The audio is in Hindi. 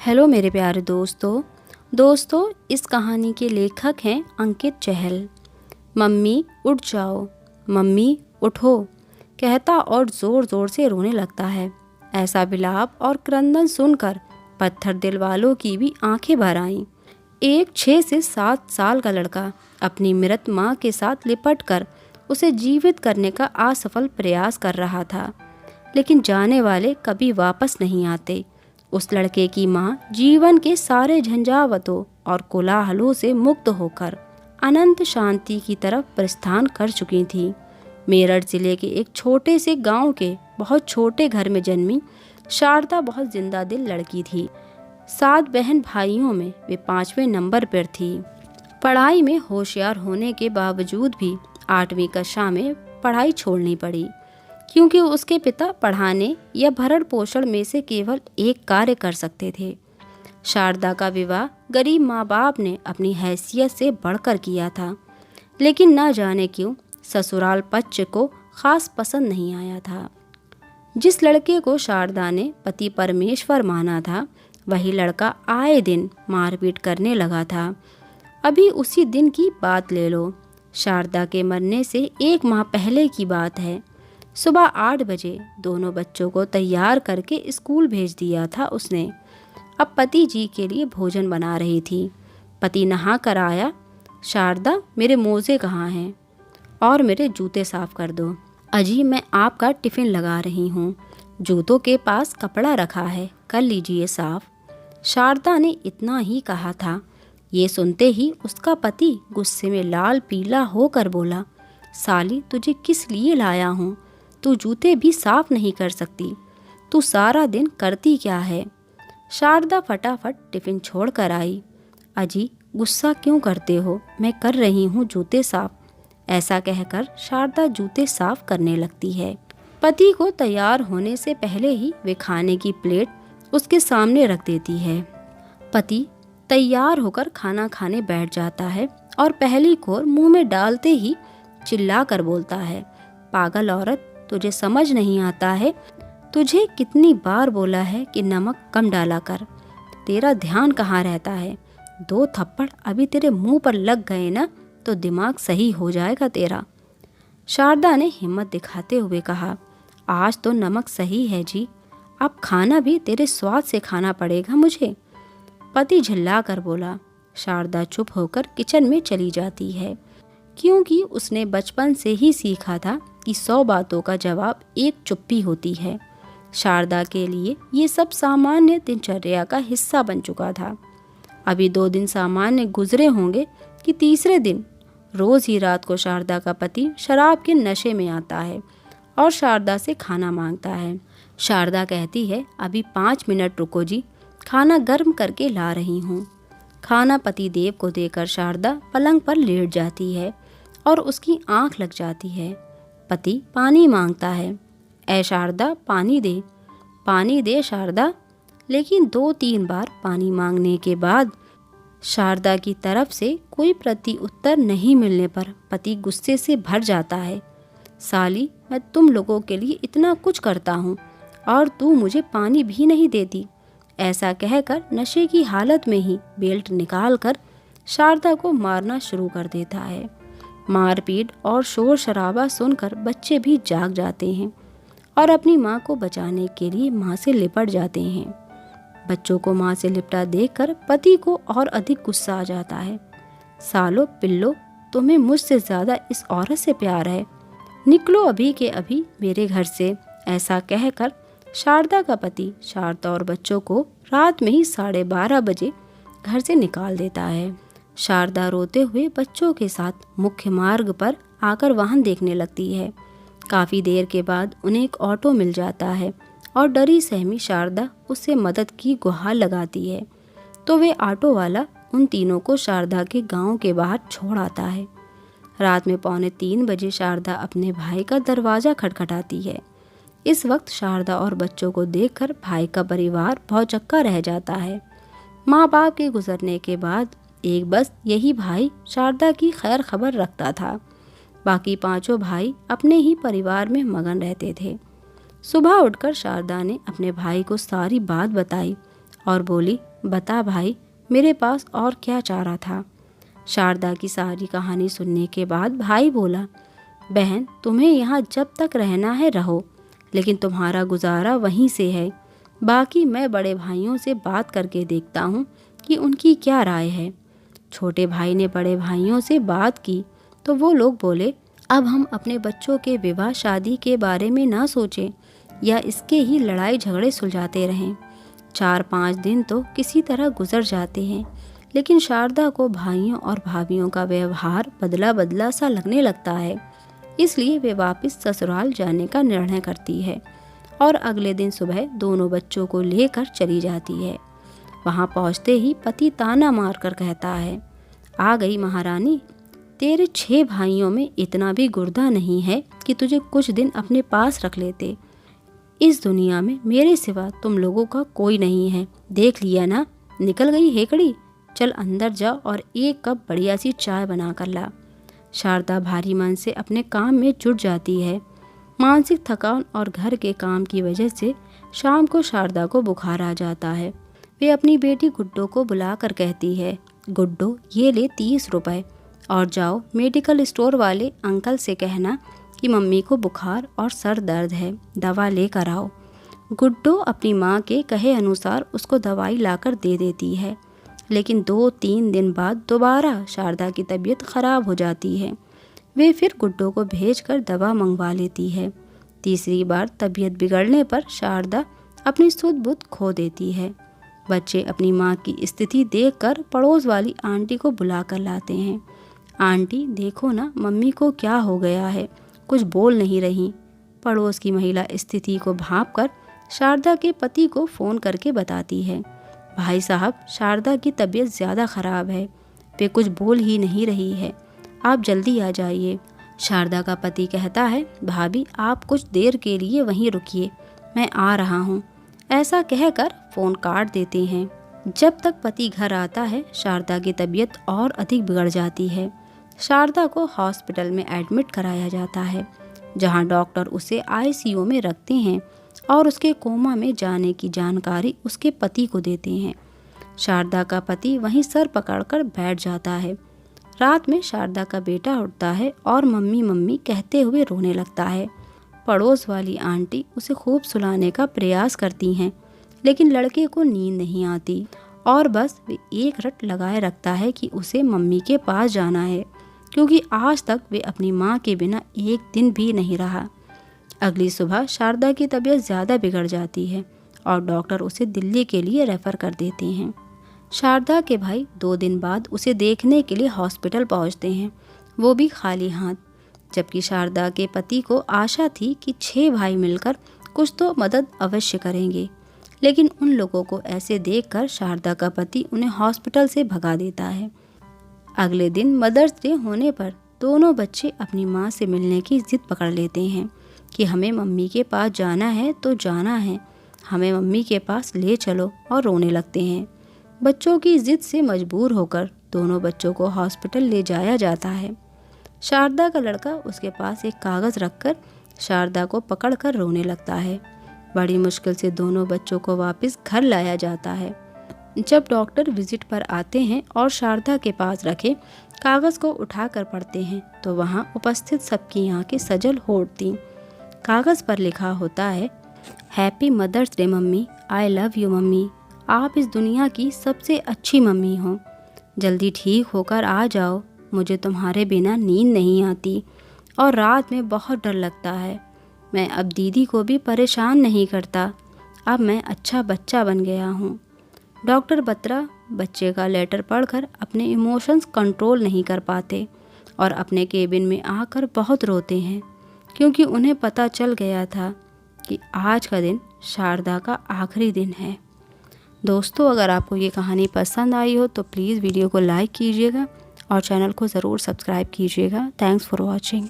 हेलो मेरे प्यारे दोस्तों इस कहानी के लेखक हैं अंकित चहल। मम्मी उठ जाओ, मम्मी उठो कहता और ज़ोर ज़ोर से रोने लगता है। ऐसा विलाप और क्रंदन सुनकर पत्थर दिल वालों की भी आंखें भर आईं। एक 6 से 7 साल का लड़का अपनी मृत माँ के साथ लिपट कर उसे जीवित करने का असफल प्रयास कर रहा था, लेकिन जाने वाले कभी वापस नहीं आते। उस लड़के की माँ जीवन के सारे झंझावतों और कोलाहलों से मुक्त होकर अनंत शांति की तरफ प्रस्थान कर चुकी थी। मेरठ जिले के एक छोटे से गांव के बहुत छोटे घर में जन्मी शारदा बहुत जिंदा दिल लड़की थी। 7 बहन भाइयों में वे 5वें नंबर पर थी। पढ़ाई में होशियार होने के बावजूद भी 8वीं कक्षा में पढ़ाई छोड़नी पड़ी, क्योंकि उसके पिता पढ़ाने या भरण पोषण में से केवल एक कार्य कर सकते थे। शारदा का विवाह गरीब माँ बाप ने अपनी हैसियत से बढ़कर किया था, लेकिन न जाने क्यों ससुराल पक्ष को खास पसंद नहीं आया था। जिस लड़के को शारदा ने पति परमेश्वर माना था, वही लड़का आए दिन मारपीट करने लगा था। अभी उसी दिन की बात ले लो। शारदा के मरने से 1 माह पहले की बात है। सुबह 8 बजे दोनों बच्चों को तैयार करके स्कूल भेज दिया था उसने। अब पति जी के लिए भोजन बना रही थी। पति नहा कर आया। शारदा, मेरे मोजे कहाँ हैं और मेरे जूते साफ कर दो। अजी, मैं आपका टिफ़िन लगा रही हूँ, जूतों के पास कपड़ा रखा है, कर लीजिए साफ। शारदा ने इतना ही कहा था। ये सुनते ही उसका पति गुस्से में लाल पीला होकर बोला, साली, तुझे किस लिए लाया हूँ? तू जूते भी साफ नहीं कर सकती। तू सारा दिन करती क्या है? शारदा फटाफट टिफ़िन छोड़ कर आई। अजी, गुस्सा क्यों करते हो? मैं कर रही हूँ जूते साफ। ऐसा कहकर शारदा जूते साफ करने लगती है। पति को तैयार होने से पहले ही वे खाने की प्लेट उसके सामने रख देती है। पति तैयार होकर खाना खाने बैठ जाता है और पहली खोर मुंह में डालते ही चिल्ला कर बोलता है, पागल औरत, तुझे समझ नहीं आता है? तुझे कितनी बार बोला है कि नमक कम डाला कर। तेरा ध्यान कहाँ रहता है? 2 थप्पड़ अभी तेरे मुंह पर लग गए ना तो दिमाग सही हो जाएगा तेरा। शारदा ने हिम्मत दिखाते हुए कहा, आज तो नमक सही है जी, अब खाना भी तेरे स्वाद से खाना पड़ेगा मुझे। पति झल्ला कर बोला। शारदा चुप होकर किचन में चली जाती है, क्योंकि उसने बचपन से ही सीखा था कि 100 बातों का जवाब एक चुप्पी होती है। शारदा के लिए ये सब सामान्य दिनचर्या का हिस्सा बन चुका था। अभी 2 दिन सामान्य गुजरे होंगे कि तीसरे दिन रोज़ ही रात को शारदा का पति शराब के नशे में आता है और शारदा से खाना मांगता है। शारदा कहती है, अभी 5 मिनट रुको जी, खाना गर्म करके ला रही हूँ। खाना पति देव को देकर शारदा पलंग पर लेट जाती है और उसकी आंख लग जाती है। पति पानी मांगता है। ऐ शारदा, पानी दे शारदा। लेकिन 2-3 बार पानी मांगने के बाद शारदा की तरफ से कोई प्रति उत्तर नहीं मिलने पर पति गुस्से से भर जाता है। साली, मैं तुम लोगों के लिए इतना कुछ करता हूँ और तू मुझे पानी भी नहीं देती। ऐसा कहकर नशे की हालत में ही बेल्ट निकालकर शारदा को मारना शुरू कर देता है। मारपीट और शोर शराबा सुनकर बच्चे भी जाग जाते हैं और अपनी माँ को बचाने के लिए माँ से लिपट जाते हैं। बच्चों को माँ से लिपटा देखकर पति को और अधिक गुस्सा आ जाता है। सालो पिल्लो, तुम्हें मुझसे ज़्यादा इस औरत से प्यार है, निकलो अभी के अभी मेरे घर से। ऐसा कहकर शारदा का पति शारदा और बच्चों को रात में ही 12:30 बजे घर से निकाल देता है। शारदा रोते हुए बच्चों के साथ मुख्य मार्ग पर आकर वाहन देखने लगती है। काफ़ी देर के बाद उन्हें एक ऑटो मिल जाता है और डरी सहमी शारदा उससे मदद की गुहार लगाती है, तो वे ऑटो वाला उन तीनों को शारदा के गांव के बाहर छोड़ आता है। रात में 2:45 बजे शारदा अपने भाई का दरवाज़ा खटखटाती है। इस वक्त शारदा और बच्चों को देखकर भाई का परिवार भौचक्का रह जाता है। माँ बाप के गुजरने के बाद एक बस यही भाई शारदा की खैर खबर रखता था। बाकी 5 भाई अपने ही परिवार में मगन रहते थे। सुबह उठकर शारदा ने अपने भाई को सारी बात बताई और बोली, बता भाई, मेरे पास और क्या चारा था। शारदा की सारी कहानी सुनने के बाद भाई बोला, बहन, तुम्हें यहाँ जब तक रहना है रहो, लेकिन तुम्हारा गुजारा वहीं से है। बाकी मैं बड़े भाइयों से बात करके देखता हूँ कि उनकी क्या राय है। छोटे भाई ने बड़े भाइयों से बात की तो वो लोग बोले, अब हम अपने बच्चों के विवाह शादी के बारे में ना सोचें या इसके ही लड़ाई झगड़े सुलझाते रहें। 4-5 दिन तो किसी तरह गुजर जाते हैं, लेकिन शारदा को भाइयों और भाभियों का व्यवहार बदला बदला सा लगने लगता है। इसलिए वे वापस ससुराल जाने का निर्णय करती है और अगले दिन सुबह दोनों बच्चों को लेकर चली जाती है। वहां पहुंचते ही पति ताना मारकर कहता है, आ गई महारानी, तेरे 6 भाइयों में इतना भी गुर्दा नहीं है कि तुझे कुछ दिन अपने पास रख लेते। इस दुनिया में मेरे सिवा तुम लोगों का कोई नहीं है, देख लिया ना, निकल गई हेकड़ी। चल अंदर जा और एक कप बढ़िया सी चाय बना कर ला। शारदा भारी मन से अपने काम में जुट जाती है। मानसिक थकान और घर के काम की वजह से शाम को शारदा को बुखार आ जाता है। वे अपनी बेटी गुड्डो को बुलाकर कहती है, गुड्डो, ये ले 30 रुपए और जाओ मेडिकल स्टोर वाले अंकल से कहना कि मम्मी को बुखार और सर दर्द है, दवा लेकर आओ। गुड्डो अपनी माँ के कहे अनुसार उसको दवाई लाकर दे देती है, लेकिन 2-3 दिन बाद दोबारा शारदा की तबीयत खराब हो जाती है। वे फिर गुड्डो को भेजकर दवा मंगवा लेती है। तीसरी बार तबीयत बिगड़ने पर शारदा अपनी सुध बुध खो देती है। बच्चे अपनी माँ की स्थिति देखकर पड़ोस वाली आंटी को बुला कर लाते हैं। आंटी, देखो ना मम्मी को क्या हो गया है, कुछ बोल नहीं रही। पड़ोस की महिला स्थिति को भांपकर शारदा के पति को फ़ोन करके बताती है, भाई साहब, शारदा की तबीयत ज़्यादा ख़राब है, वे कुछ बोल ही नहीं रही है, आप जल्दी आ जाइए। शारदा का पति कहता है, भाभी आप कुछ देर के लिए वहीं रुकिए, मैं आ रहा हूँ। ऐसा कहकर फ़ोन काट देते हैं। जब तक पति घर आता है शारदा की तबीयत और अधिक बिगड़ जाती है। शारदा को हॉस्पिटल में एडमिट कराया जाता है, जहां डॉक्टर उसे आईसीयू में रखते हैं और उसके कोमा में जाने की जानकारी उसके पति को देते हैं। शारदा का पति वहीं सर पकड़कर बैठ जाता है। रात में शारदा का बेटा उठता है और मम्मी मम्मी कहते हुए रोने लगता है। पड़ोस वाली आंटी उसे खूब सुलाने का प्रयास करती हैं, लेकिन लड़के को नींद नहीं आती और बस वे एक रट लगाए रखता है कि उसे मम्मी के पास जाना है, क्योंकि आज तक वे अपनी माँ के बिना एक दिन भी नहीं रहा। अगली सुबह शारदा की तबीयत ज़्यादा बिगड़ जाती है और डॉक्टर उसे दिल्ली के लिए रेफ़र कर देते हैं। शारदा के भाई 2 दिन बाद उसे देखने के लिए हॉस्पिटल पहुंचते हैं, वो भी खाली हाथ। जबकि शारदा के पति को आशा थी कि 6 भाई मिलकर कुछ तो मदद अवश्य करेंगे, लेकिन उन लोगों को ऐसे देखकर शारदा का पति उन्हें हॉस्पिटल से भगा देता है। अगले दिन मदर्स डे होने पर दोनों बच्चे अपनी माँ से मिलने की जिद पकड़ लेते हैं कि हमें मम्मी के पास जाना है तो जाना है, हमें मम्मी के पास ले चलो, और रोने लगते हैं। बच्चों की जिद से मजबूर होकर दोनों बच्चों को हॉस्पिटल ले जाया जाता है। शारदा का लड़का उसके पास एक कागज़ रखकर शारदा को पकड़कर रोने लगता है। बड़ी मुश्किल से दोनों बच्चों को वापस घर लाया जाता है। जब डॉक्टर विजिट पर आते हैं और शारदा के पास रखे कागज़ को उठाकर पढ़ते हैं तो वहाँ उपस्थित सबकी आंखें सजल हो उठती। कागज़ पर लिखा होता है, happy mother's day mummy, I love you mummy, आप इस दुनिया की सबसे अच्छी मम्मी हो। जल्दी ठीक होकर आ जाओ, मुझे तुम्हारे बिना नींद नहीं आती और रात में बहुत डर लगता है। मैं अब दीदी को भी परेशान नहीं करता, अब मैं अच्छा बच्चा बन गया हूँ। डॉक्टर बत्रा बच्चे का लेटर पढ़कर अपने इमोशंस कंट्रोल नहीं कर पाते और अपने केबिन में आकर बहुत रोते हैं, क्योंकि उन्हें पता चल गया था कि आज का दिन शारदा का आखिरी दिन है। दोस्तों, अगर आपको ये कहानी पसंद आई हो तो प्लीज़ वीडियो को लाइक कीजिएगा और चैनल को ज़रूर सब्सक्राइब कीजिएगा। Thanks for watching.